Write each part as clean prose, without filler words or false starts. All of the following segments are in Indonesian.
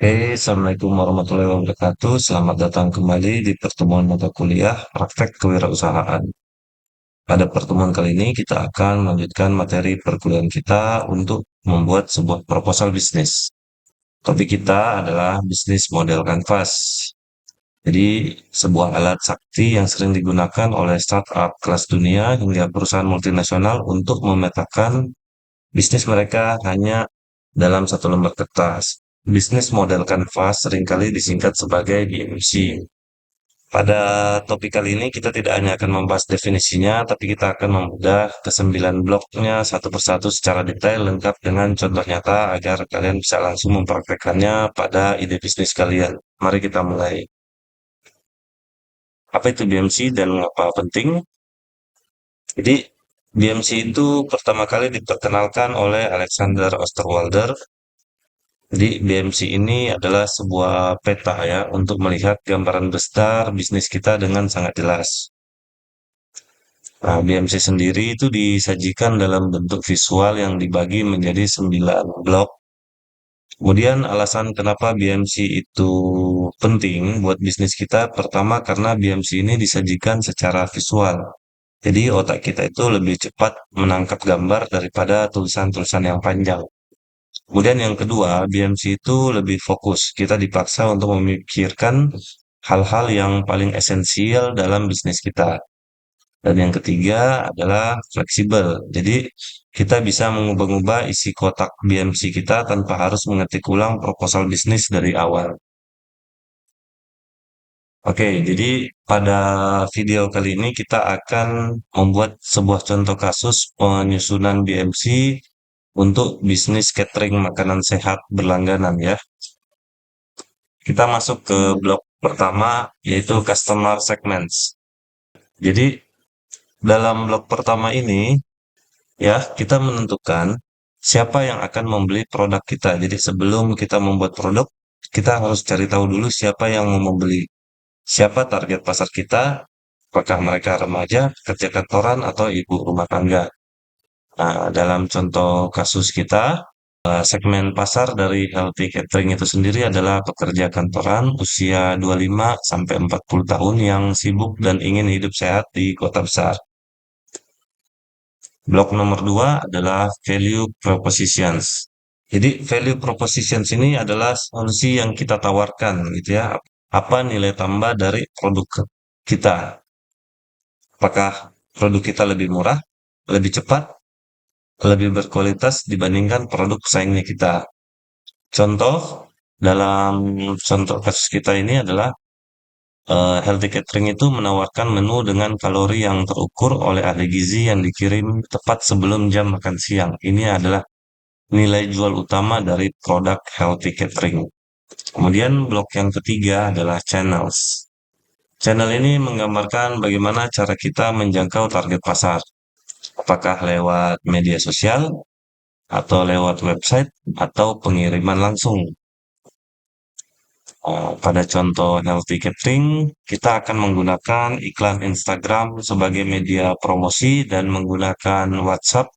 Oke, Assalamualaikum warahmatullahi wabarakatuh. Selamat datang kembali di pertemuan mata kuliah Praktek Kewirausahaan. Pada pertemuan kali ini kita akan melanjutkan materi perkuliahan kita untuk membuat sebuah proposal bisnis. Topik kita adalah bisnis model kanvas. Jadi, sebuah alat sakti yang sering digunakan oleh startup kelas dunia hingga perusahaan multinasional untuk memetakan bisnis mereka hanya dalam satu lembar kertas. Bisnis model kanvas seringkali disingkat sebagai BMC. Pada topik kali ini kita tidak hanya akan membahas definisinya, tapi kita akan membedah kesembilan bloknya satu persatu secara detail lengkap dengan contoh nyata agar kalian bisa langsung mempraktekkannya pada ide bisnis kalian. Mari kita mulai. Apa itu BMC dan mengapa penting? Jadi BMC itu pertama kali diperkenalkan oleh Alexander Osterwalder. Jadi BMC ini adalah sebuah peta ya untuk melihat gambaran besar bisnis kita dengan sangat jelas. Nah, BMC sendiri itu disajikan dalam bentuk visual yang dibagi menjadi 9 blok. Kemudian alasan kenapa BMC itu penting buat bisnis kita, pertama karena BMC ini disajikan secara visual. Jadi otak kita itu lebih cepat menangkap gambar daripada tulisan-tulisan yang panjang. Kemudian yang kedua, BMC itu lebih fokus. Kita dipaksa untuk memikirkan hal-hal yang paling esensial dalam bisnis kita. Dan yang ketiga adalah fleksibel. Jadi kita bisa mengubah-ubah isi kotak BMC kita tanpa harus mengetik ulang proposal bisnis dari awal. Oke, jadi pada video kali ini kita akan membuat sebuah contoh kasus penyusunan BMC untuk bisnis catering makanan sehat berlangganan ya. Kita masuk ke blok pertama yaitu customer segments. Jadi dalam blok pertama ini ya kita menentukan siapa yang akan membeli produk kita. Jadi sebelum kita membuat produk, kita harus cari tahu dulu siapa yang mau membeli. Siapa target pasar kita? Apakah mereka remaja, kerja kantoran, atau ibu rumah tangga? Nah, dalam contoh kasus kita, segmen pasar dari healthy catering itu sendiri adalah pekerja kantoran usia 25 sampai 40 tahun yang sibuk dan ingin hidup sehat di kota besar. Blok nomor 2 adalah value propositions. Jadi value propositions ini adalah solusi yang kita tawarkan gitu ya. Apa nilai tambah dari produk kita? Apakah produk kita lebih murah, lebih cepat, lebih berkualitas dibandingkan produk pesaingnya kita? Contoh, dalam contoh kasus kita ini adalah healthy catering itu menawarkan menu dengan kalori yang terukur oleh ahli gizi yang dikirim tepat sebelum jam makan siang. Ini adalah nilai jual utama dari produk healthy catering. Kemudian blok yang ketiga adalah channels. Channel ini menggambarkan bagaimana cara kita menjangkau target pasar. Apakah lewat media sosial, atau lewat website, atau pengiriman langsung. Pada contoh healthy catering, kita akan menggunakan iklan Instagram sebagai media promosi dan menggunakan WhatsApp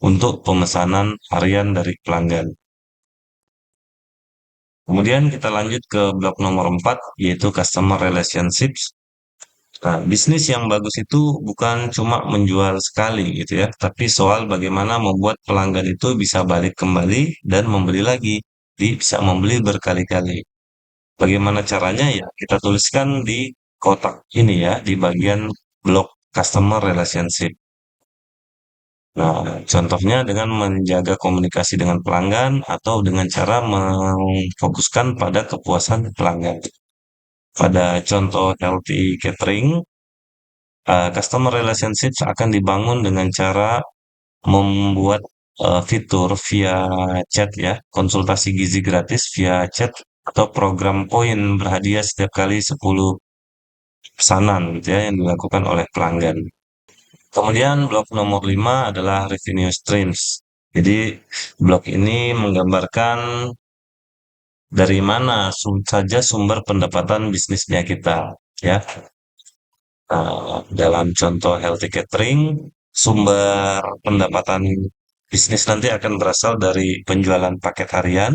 untuk pemesanan harian dari pelanggan. Kemudian kita lanjut ke blok nomor 4, yaitu customer relationships. Nah, bisnis yang bagus itu bukan cuma menjual sekali gitu ya, tapi soal bagaimana membuat pelanggan itu bisa balik kembali dan membeli lagi. Jadi bisa membeli berkali-kali. Bagaimana caranya ya? Kita tuliskan di kotak ini ya, di bagian blok customer relationship. Nah, contohnya dengan menjaga komunikasi dengan pelanggan atau dengan cara memfokuskan pada kepuasan pelanggan. Pada contoh healthy catering, customer relationships akan dibangun dengan cara membuat fitur via chat ya, konsultasi gizi gratis via chat atau program poin berhadiah setiap kali 10 pesanan gitu ya yang dilakukan oleh pelanggan. Kemudian blok nomor 5 adalah revenue streams. Jadi blok ini menggambarkan dari mana saja sumber pendapatan bisnisnya kita ya. Dalam contoh healthy catering, sumber pendapatan bisnis nanti akan berasal dari penjualan paket harian,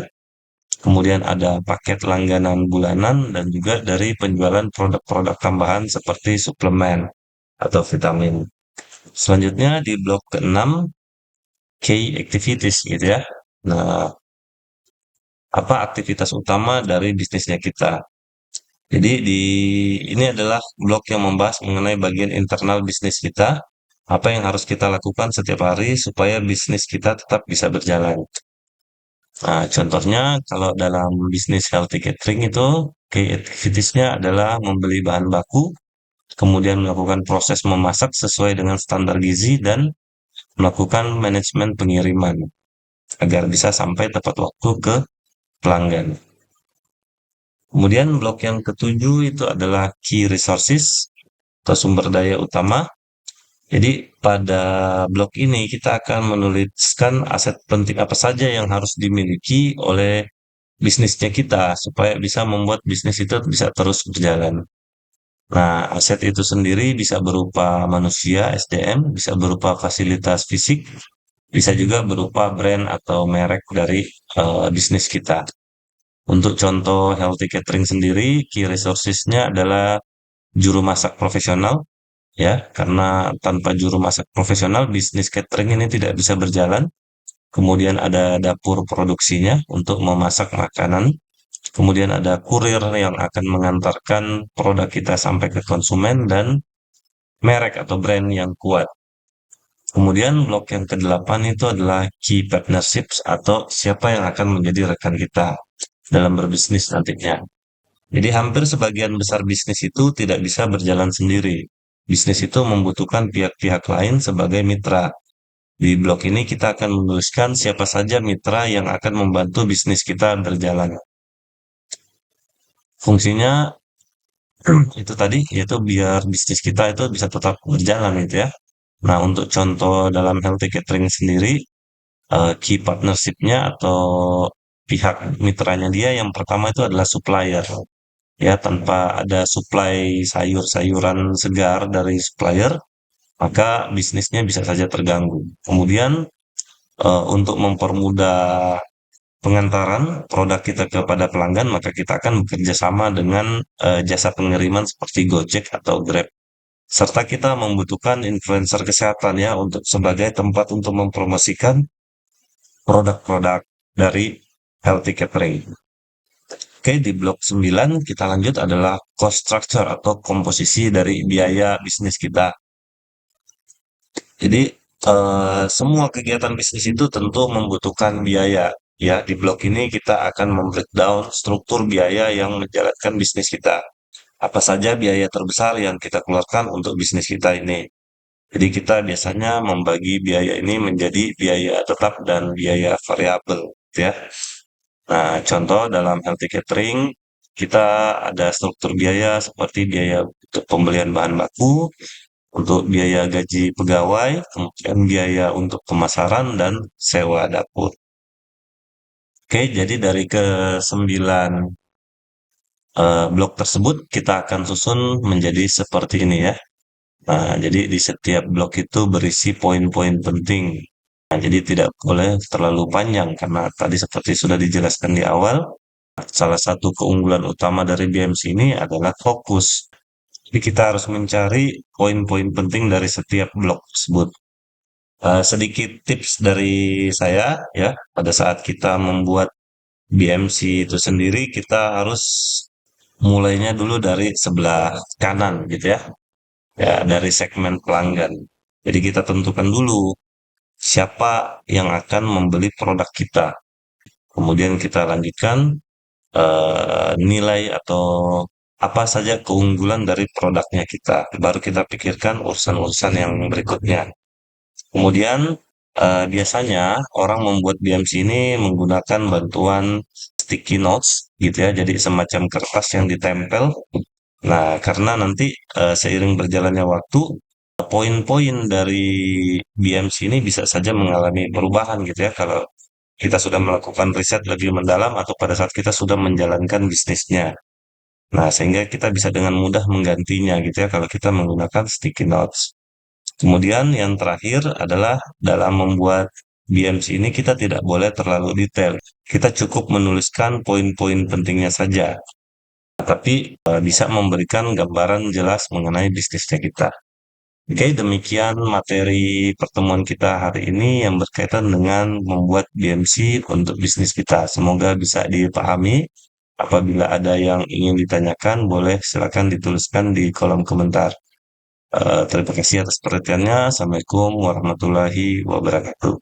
kemudian ada paket langganan bulanan, dan juga dari penjualan produk-produk tambahan seperti suplemen atau vitamin. Selanjutnya di blok keenam, key activities gitu ya. Nah, apa aktivitas utama dari bisnisnya kita? Jadi ini adalah blok yang membahas mengenai bagian internal bisnis kita, apa yang harus kita lakukan setiap hari supaya bisnis kita tetap bisa berjalan. Nah, contohnya kalau dalam bisnis healthy catering itu, key activities-nya adalah membeli bahan baku, kemudian melakukan proses memasak sesuai dengan standar gizi, dan melakukan manajemen pengiriman agar bisa sampai tepat waktu ke pelanggan. Kemudian blok yang ketujuh itu adalah key resources atau sumber daya utama. Jadi pada blok ini kita akan menuliskan aset penting apa saja yang harus dimiliki oleh bisnisnya kita supaya bisa membuat bisnis itu bisa terus berjalan. Nah, aset itu sendiri bisa berupa manusia, SDM, bisa berupa fasilitas fisik, bisa juga berupa brand atau merek dari bisnis kita. Untuk contoh healthy catering sendiri, key resources-nya adalah juru masak profesional, ya, karena tanpa juru masak profesional, bisnis catering ini tidak bisa berjalan. Kemudian ada dapur produksinya untuk memasak makanan. Kemudian ada kurir yang akan mengantarkan produk kita sampai ke konsumen, dan merek atau brand yang kuat. Kemudian blok yang kedelapan itu adalah key partnerships atau siapa yang akan menjadi rekan kita dalam berbisnis nantinya. Jadi hampir sebagian besar bisnis itu tidak bisa berjalan sendiri. Bisnis itu membutuhkan pihak-pihak lain sebagai mitra. Di blok ini kita akan menuliskan siapa saja mitra yang akan membantu bisnis kita berjalan. Fungsinya itu tadi, yaitu biar bisnis kita itu bisa tetap berjalan gitu ya. Nah, untuk contoh dalam healthy catering sendiri, key partnership-nya atau pihak mitranya dia yang pertama itu adalah supplier. Ya, tanpa ada supply sayur-sayuran segar dari supplier, maka bisnisnya bisa saja terganggu. Kemudian, untuk mempermudah pengantaran produk kita kepada pelanggan, maka kita akan bekerja sama dengan jasa pengiriman seperti Gojek atau Grab. Serta kita membutuhkan influencer kesehatan ya untuk sebagai tempat untuk mempromosikan produk-produk dari healthy catering. Oke, di blok 9 kita lanjut adalah cost structure atau komposisi dari biaya bisnis kita. Jadi, semua kegiatan bisnis itu tentu membutuhkan biaya. Ya, di blok ini kita akan membreakdown struktur biaya yang menjalankan bisnis kita. Apa saja biaya terbesar yang kita keluarkan untuk bisnis kita ini. Jadi kita biasanya membagi biaya ini menjadi biaya tetap dan biaya variabel, gitu ya. Nah, contoh dalam healthy catering, kita ada struktur biaya seperti biaya untuk pembelian bahan baku, untuk biaya gaji pegawai, kemudian biaya untuk pemasaran dan sewa dapur. Oke, jadi dari ke 9 blok tersebut kita akan susun menjadi seperti ini ya. Nah, jadi di setiap blok itu berisi poin-poin penting. Nah, jadi tidak boleh terlalu panjang karena tadi seperti sudah dijelaskan di awal, salah satu keunggulan utama dari BMC ini adalah fokus. Jadi kita harus mencari poin-poin penting dari setiap blok tersebut. Sedikit tips dari saya ya, pada saat kita membuat BMC itu sendiri, kita harus mulainya dulu dari sebelah kanan gitu ya, ya dari segmen pelanggan. Jadi kita tentukan dulu siapa yang akan membeli produk kita. Kemudian kita lanjutkan nilai atau apa saja keunggulan dari produknya kita. Baru kita pikirkan urusan-urusan yang berikutnya. Kemudian biasanya orang membuat BMC ini menggunakan bantuan sticky notes gitu ya. Jadi semacam kertas yang ditempel. Nah, karena nanti seiring berjalannya waktu, poin-poin dari BMC ini bisa saja mengalami perubahan gitu ya. Kalau kita sudah melakukan riset lebih mendalam atau pada saat kita sudah menjalankan bisnisnya. Nah, sehingga kita bisa dengan mudah menggantinya gitu ya kalau kita menggunakan sticky notes. Kemudian yang terakhir adalah dalam membuat BMC ini kita tidak boleh terlalu detail. Kita cukup menuliskan poin-poin pentingnya saja, tapi bisa memberikan gambaran jelas mengenai bisnisnya kita. Oke, demikian materi pertemuan kita hari ini yang berkaitan dengan membuat BMC untuk bisnis kita. Semoga bisa dipahami. Apabila ada yang ingin ditanyakan, boleh silakan dituliskan di kolom komentar. Terima kasih atas perhatiannya. Assalamualaikum warahmatullahi wabarakatuh.